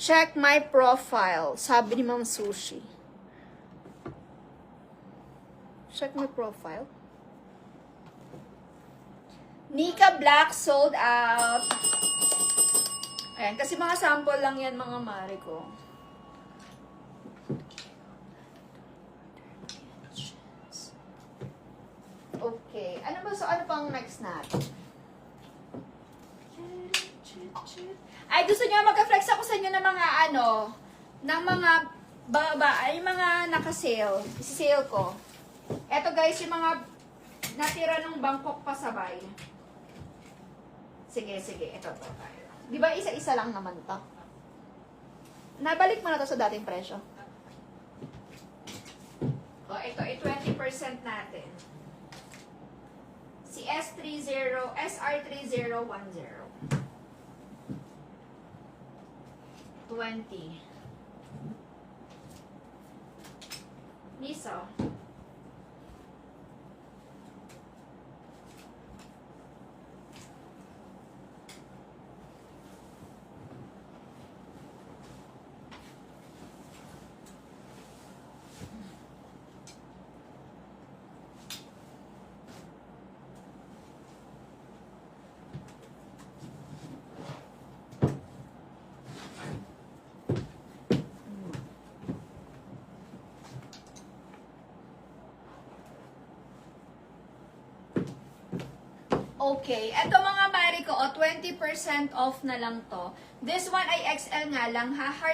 Check my profile, sabi ni Ma'am Sushi. Check my profile. Nika Black sold out. Ayan, kasi mga sample lang yan mga mare ko. Okay. Ano ba? So, ano pang next natin? Ay, gusto nyo magka-flex ako sa inyo ng mga ng mga ay mga naka-sale. Isi-sale ko. Eto guys, yung mga natira ng Bangkok pasabay. Sige, ito to. Di ba isa-isa lang naman to? Nabalik mo na to sa dating presyo. O, ito, 20% natin. Si SR3010. 20. Niso. Okay, eto mga mari ko, 20% off na lang to. This one ay XL nga lang, ha? Hard